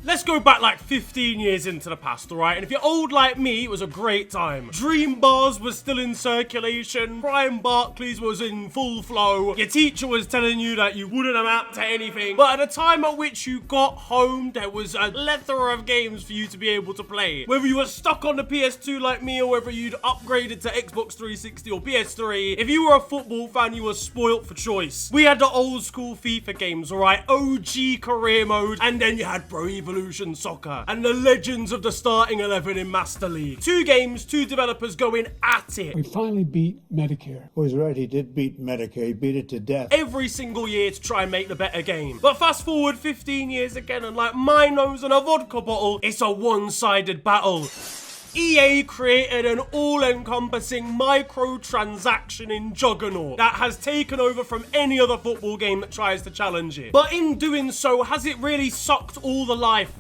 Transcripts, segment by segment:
Let's go back like 15 years into the past, alright? And if you're old like me, it was a great time. Dream bars was still in circulation. Prime Barclays was in full flow. Your teacher was telling you that you wouldn't amount to anything. But at the time at which you got home, there was a plethora of games for you to be able to play. Whether you were stuck on the PS2 like me, or whether you'd upgraded to Xbox 360 or PS3, if you were a football fan, you were spoilt for choice. We had the old school FIFA games, alright? OG career mode, and then you had Pro Evolution Soccer and the legends of the starting 11 in Master League. 2 games, 2 developers going at it. We finally beat Medicare. Well, he's right, he did beat Medicare. He beat it to death. Every single year to try and make the better game. But fast forward 15 years again, and like my nose and a vodka bottle, it's a one-sided battle. EA created an all-encompassing microtransaction juggernaut that has taken over from any other football game that tries to challenge it. But in doing so, has it really sucked all the life,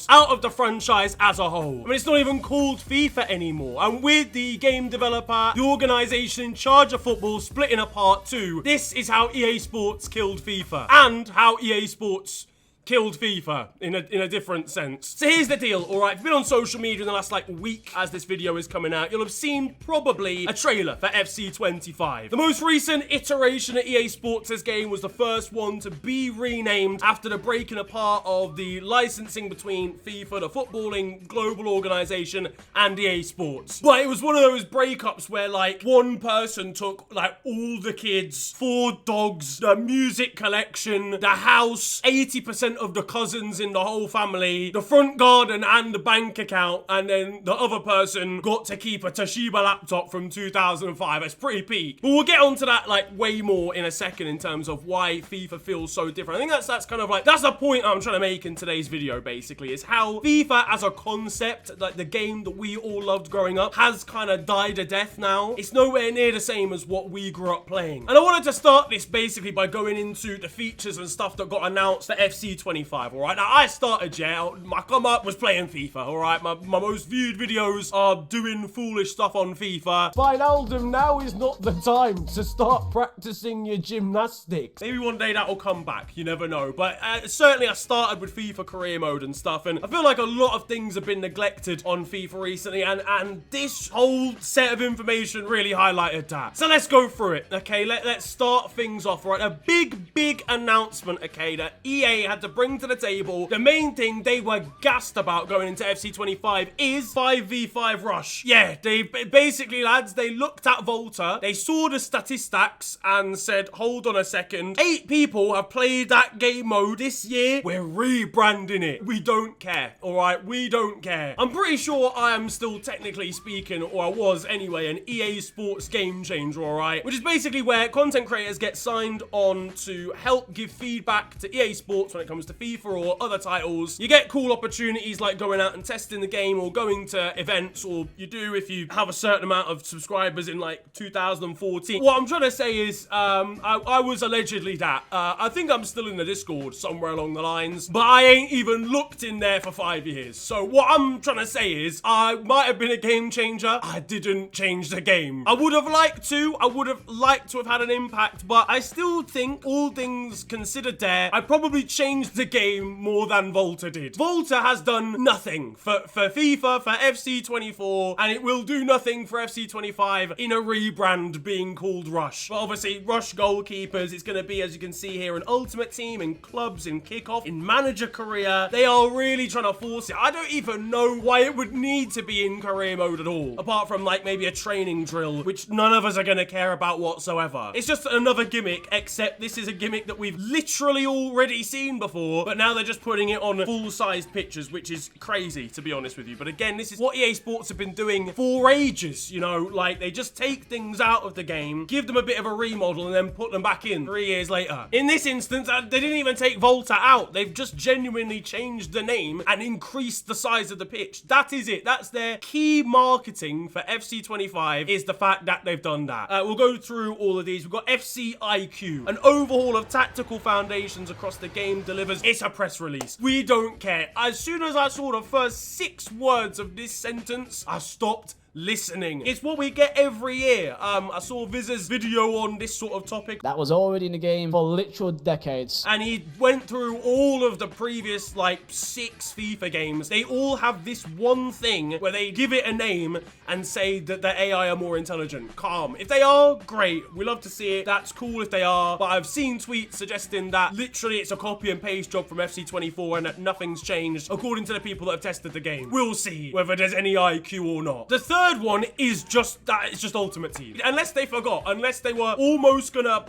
out of the franchise as a whole? I mean, it's not even called FIFA anymore. And with the game developer, the organization in charge of football splitting apart too, this is how EA Sports killed FIFA. And how EA Sports killed FIFA in a different sense. So here's the deal, alright? If you've been on social media in the last like week as this video is coming out, you'll have seen probably a trailer for FC 25. The most recent iteration of EA Sports' game was the first one to be renamed after the breaking apart of the licensing between FIFA, the footballing global organization, and EA Sports. But it was one of those breakups where like one person took like all the kids, 4 dogs, the music collection, the house, 80% of the cousins in the whole family, the front garden and the bank account, and then the other person got to keep a Toshiba laptop from 2005. It's pretty peak. But we'll get onto that like way more in a second in terms of why FIFA feels so different. I think that's kind of like, that's the point I'm trying to make in today's video basically, is how FIFA as a concept, like the game that we all loved growing up, has kind of died a death now. It's nowhere near the same as what we grew up playing. And I wanted to start this basically by going into the features and stuff that got announced for FC 25, alright? Now, I started, yeah, my come up was playing FIFA, alright? My most viewed videos are doing foolish stuff on FIFA. Wijnaldum, now is not the time to start practicing your gymnastics. Maybe one day that'll come back, you never know. But certainly I started with FIFA career mode and stuff, and I feel like a lot of things have been neglected on FIFA recently, and this whole set of information really highlighted that. So let's go through it, okay? Let's start things off, right? A big announcement, okay, that EA had to bring to the table. The main thing they were gassed about going into FC 25 is 5v5 rush. Yeah, they basically, lads, they looked at Volta, they saw the statistics and said, hold on a second, 8 people have played that game mode this year. We're rebranding it. We don't care, all right? We don't care. I'm pretty sure I am still technically speaking, or I was anyway, an EA Sports game changer, all right? Which is basically where content creators get signed on to help give feedback to EA Sports when it comes to FIFA or other titles. You get cool opportunities like going out and testing the game or going to events, or you do if you have a certain amount of subscribers in like 2014. What I'm trying to say is I was allegedly that. I think I'm still in the Discord somewhere along the lines, but I ain't even looked in there for 5 years. So what I'm trying to say is I might have been a game changer. I didn't change the game. I would have liked to. I would have liked to have had an impact, but I still think, all things considered there, I probably changed the game more than Volta did. Volta has done nothing for FIFA, for FC 24, and it will do nothing for FC 25 in a rebrand being called Rush. But obviously, Rush goalkeepers, it's going to be, as you can see here, an ultimate team in clubs, in kickoff, in manager career. They are really trying to force it. I don't even know why it would need to be in career mode at all, apart from like maybe a training drill, which none of us are going to care about whatsoever. It's just another gimmick, except this is a gimmick that we've literally already seen before, but now they're just putting it on full-sized pictures, which is crazy, to be honest with you. But again, this is what EA Sports have been doing for ages, you know, like they just take things out of the game, give them a bit of a remodel, and then put them back in 3 years later. In this instance, they didn't even take Volta out. They've just genuinely changed the name and increased the size of the pitch. That is it. That's their key marketing for FC 25, is the fact that they've done that. We'll go through all of these. We've got FC IQ, an overhaul of tactical foundations across the game delivers. It's a press release. We don't care. As soon as I saw the first 6 words of this sentence, I stopped listening. It's what we get every year. I saw Viz's video on this sort of topic. That was already in the game for literal decades. And he went through all of the previous, like, 6 FIFA games. They all have this one thing where they give it a name and say that the AI are more intelligent. Calm. If they are, great. We love to see it. That's cool if they are. But I've seen tweets suggesting that literally it's a copy and paste job from FC24 and that nothing's changed according to the people that have tested the game. We'll see whether there's any IQ or not. The third one is just that. It's just Ultimate Team. Unless they forgot. Unless they were almost gonna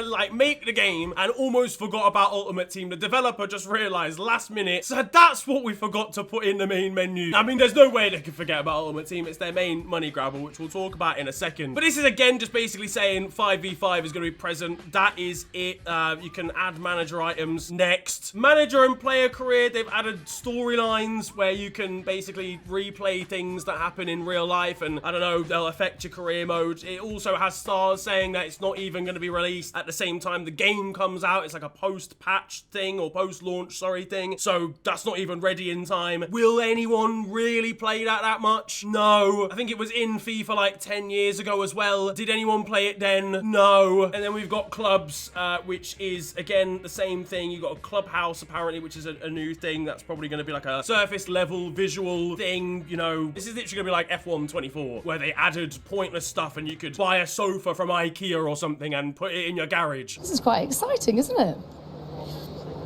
like make the game and almost forgot about Ultimate Team. The developer just realized last minute, so that's what we forgot to put in the main menu. I mean, there's no way they can forget about Ultimate Team. It's their main money grabber, which we'll talk about in a second. But this is again just basically saying 5v5 is going to be present. That is it. You can add manager items. Next, manager and player career. They've added storylines where you can basically replay things that happen in real life, and I don't know, they'll affect your career mode. It also has stars saying that it's not even going to be released at the same time the game comes out. It's like a post-patch thing or post-launch, thing. So that's not even ready in time. Will anyone really play that much? No. I think it was in FIFA like 10 years ago as well. Did anyone play it then? No. And then we've got clubs, which is again the same thing. You've got a clubhouse apparently, which is a new thing. That's probably going to be like a surface level visual thing. You know, this is literally going to be like F1 24, where they added pointless stuff and you could buy a sofa from IKEA or something and put it in your garage. This is quite exciting, isn't it?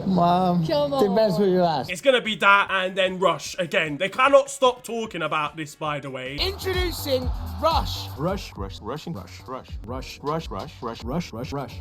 Mom, depends who you ask. It's gonna be that and then Rush again. They cannot stop talking about this, by the way. Introducing Rush. Rush.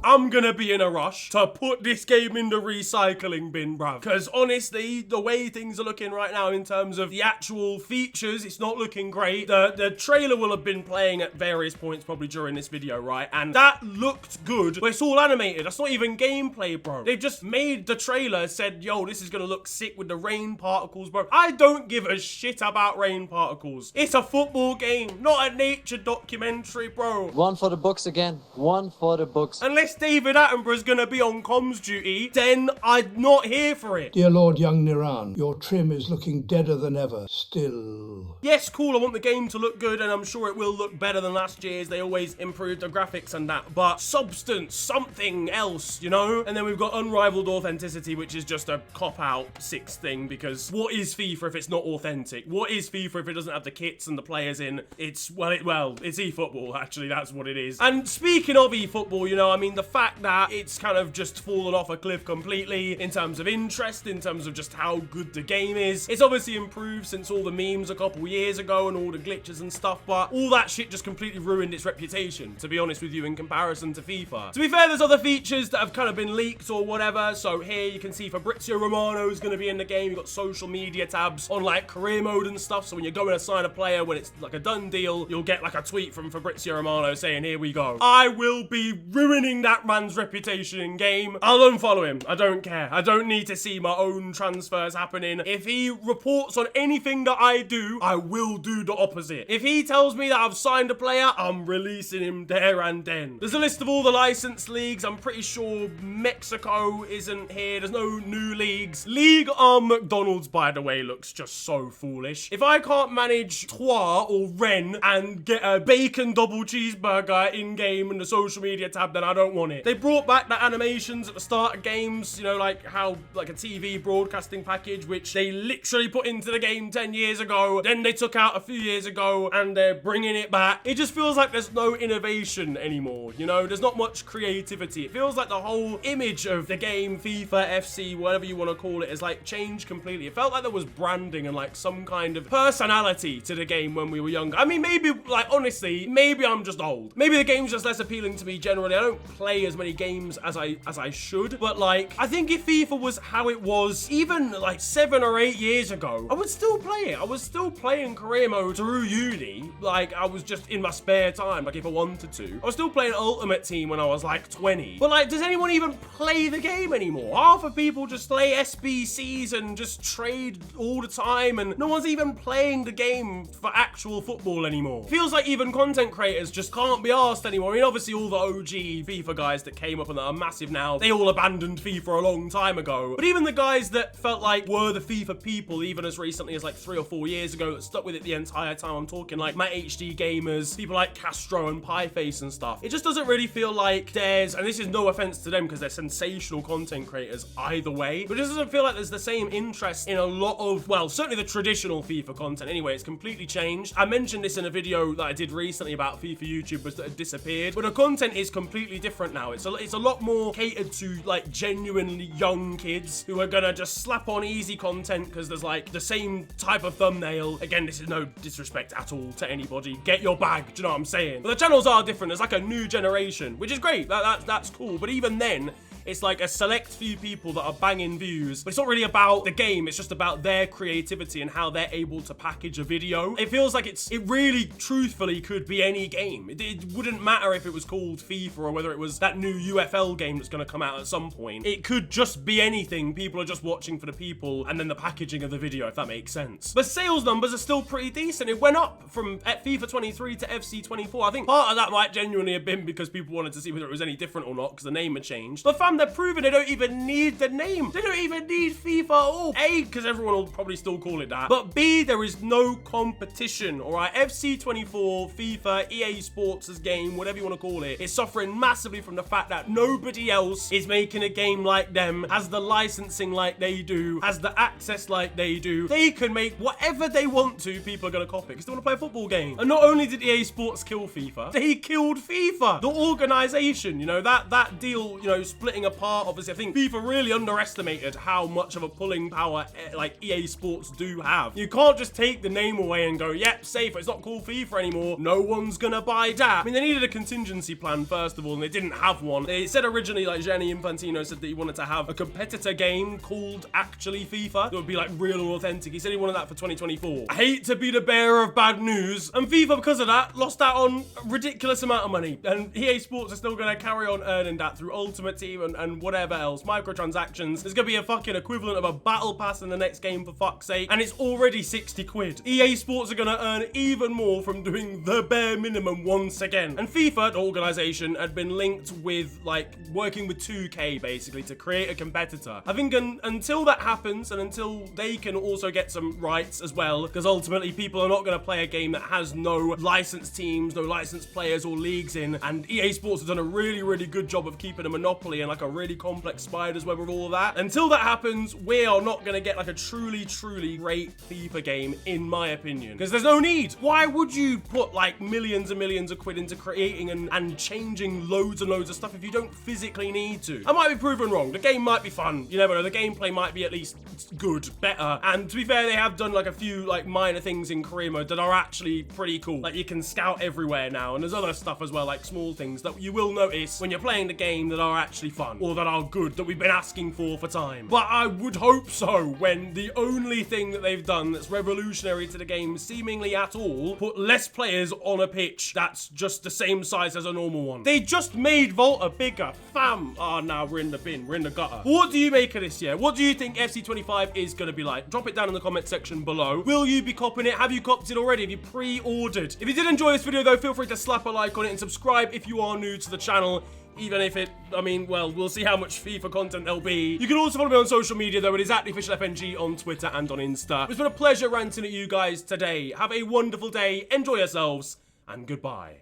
I'm gonna be in a rush to put this game in the recycling bin, bruv. Because honestly, the way things are looking right now in terms of the actual features, it's not looking great. The trailer will have been playing at various points probably during this video, right? And that looked good, but it's all animated. That's not even gameplay, bro. They've just made the trailer, said, yo, this is gonna look sick with the rain particles, bro. I don't give a shit about rain particles. It's a football game, not a nature documentary, bro. One for the books again. One for the books. Unless David Attenborough's gonna be on comms duty, then I'm not here for it. Dear Lord Young Niran, your trim is looking deader than ever, still. Yes, cool, I want the game to look good, and I'm sure it will look better than last year's. They always improve the graphics and that, but substance, something else, you know? And then we've got unrivaled authenticity, which is just a cop-out 6 thing, because what is FIFA if it's not authentic? What is FIFA if it doesn't have the kits and the players in? It's, well, it's eFootball, actually, that's what it is. And speaking of eFootball, you know, I mean, the fact that it's kind of just fallen off a cliff completely in terms of interest, in terms of just how good the game is. It's obviously improved since all the memes a couple years ago and all the glitches and stuff, but all that shit just completely ruined its reputation, to be honest with you, in comparison to FIFA. To be fair, there's other features that have kind of been leaked or whatever, so here you can see Fabrizio Romano is going to be in the game. You've got social media tabs on like career mode and stuff, so when you're going to sign a player, when it's like a done deal, you'll get like a tweet from Fabrizio Romano saying, here we go. I will be ruining that man's reputation in game. I'll unfollow him. I don't care. I don't need to see my own transfers happening. If he reports on anything that I do, I will do the opposite. If he tells me that I've signed a player, I'm releasing him there and then. There's a list of all the licensed leagues. I'm pretty sure Mexico isn't here. There's no new leagues. League on McDonald's, by the way, looks just so foolish. If I can't manage Trois or Ren and get a bacon double cheeseburger in-game in the social media tab, then I don't want it. They brought back the animations at the start of games, you know, like how, like a TV broadcasting package, which they literally put into the game 10 years ago, then they took out a few years ago, and they're bringing it back. It just feels like there's no innovation anymore, you know? There's not much creativity. It feels like the whole image of the game, FIFA, FC, whatever you want to call it, has like changed completely. It felt like there was branding and like some kind of personality to the game when we were younger. I mean, maybe, like, honestly, maybe I'm just old. Maybe the game's just less appealing to me generally. I don't play as many games as I should, but like, I think if FIFA was how it was even like 7 or 8 years ago, I would still play it. I was still playing career mode through uni. Like, I was just in my spare time, like if I wanted to. I was still playing Ultimate Team when I was like 20. But like, does anyone even play the game anymore? half of people just play SBCs and just trade all the time, and no one's even playing the game for actual football anymore. Feels like even content creators just can't be arsed anymore. I mean, obviously all the OG FIFA guys that came up and that are massive now, they all abandoned FIFA a long time ago. But even the guys that felt like were the FIFA people, even as recently as like 3 or 4 years ago, that stuck with it the entire time, I'm talking like Matt HD Gamers, people like Castro and Pieface and stuff. It just doesn't really feel like there's, and this is no offense to them because they're sensational content creators either way, but it just doesn't feel like there's the same interest in a lot of, well, certainly the traditional FIFA content anyway. It's completely changed. I mentioned this in a video that I did recently about FIFA YouTubers that had disappeared, but the content is completely different now. It's a lot more catered to like genuinely young kids who are gonna just slap on easy content because there's like the same type of thumbnail. Again, this is no disrespect at all to anybody. Get your bag, do you know what I'm saying? But the channels are different. There's like a new generation, which is great. That's cool. But even then, it's like a select few people that are banging views, but it's not really about the game. It's just about their creativity and how they're able to package a video. It feels like it really, truthfully, could be any game. It wouldn't matter if it was called FIFA or whether it was that new UFL game that's going to come out at some point. It could just be anything. People are just watching for the people and then the packaging of the video, if that makes sense. But sales numbers are still pretty decent. It went up from FIFA 23 to FC 24. I think part of that might genuinely have been because people wanted to see whether it was any different or not because the name had changed. But fam, they're proving they don't even need the name. They don't even need FIFA at all. A, because everyone will probably still call it that. But B, there is no competition, all right? FC 24, FIFA, EA Sports as game, whatever you want to call it, is suffering massively from the fact that nobody else is making a game like them, has the licensing like they do, has the access like they do. They can make whatever they want to. People are going to copy because they want to play a football game. And not only did EA Sports kill FIFA, they killed FIFA. The organization, you know, that deal, you know, splitting apart. Obviously, I think FIFA really underestimated how much of a pulling power like EA Sports do have. You can't just take the name away and go, yep, safe, it's not called FIFA anymore. No one's gonna buy that. I mean, they needed a contingency plan, first of all, and they didn't have one. They said originally, like Gianni Infantino said that he wanted to have a competitor game called actually FIFA that would be like real and authentic. He said he wanted that for 2024. I hate to be the bearer of bad news, and FIFA, because of that, lost out on a ridiculous amount of money. And EA Sports are still gonna carry on earning that through Ultimate Team and whatever else, microtransactions. There's gonna be a fucking equivalent of a battle pass in the next game, for fuck's sake, and it's already 60 quid. EA Sports are gonna earn even more from doing the bare minimum once again. And FIFA, the organization, had been linked with like working with 2K basically to create a competitor. I think until that happens and until they can also get some rights as well, because ultimately people are not gonna play a game that has no licensed teams, no licensed players or leagues in, and EA Sports has done a really, really good job of keeping a monopoly and like a really complex spider's web of all of that. Until that happens, we are not going to get like a truly, truly great FIFA game, in my opinion, because there's no need. Why would you put like millions and millions of quid into creating and changing loads and loads of stuff if you don't physically need to? I might be proven wrong. The game might be fun. You never know. The gameplay might be at least good, better. And to be fair, they have done like a few like minor things in career mode that are actually pretty cool. Like you can scout everywhere now, and there's other stuff as well, like small things that you will notice when you're playing the game that are actually fun or that are good, that we've been asking for time. But I would hope so when the only thing that they've done that's revolutionary to the game seemingly at all, put less players on a pitch that's just the same size as a normal one. They just made Volta bigger, fam. Oh, now we're in the bin, we're in the gutter. What do you make of this year? What do you think FC 25 is going to be like? Drop it down in the comment section below. Will you be copping it? Have you copped it already? Have you pre-ordered? If you did enjoy this video though, feel free to slap a like on it and subscribe if you are new to the channel. Even if it, I mean, well, we'll see how much FIFA content there'll be. You can also follow me on social media, though. It is @theofficialfng on Twitter and on Insta. It's been a pleasure ranting at you guys today. Have a wonderful day, enjoy yourselves, and goodbye.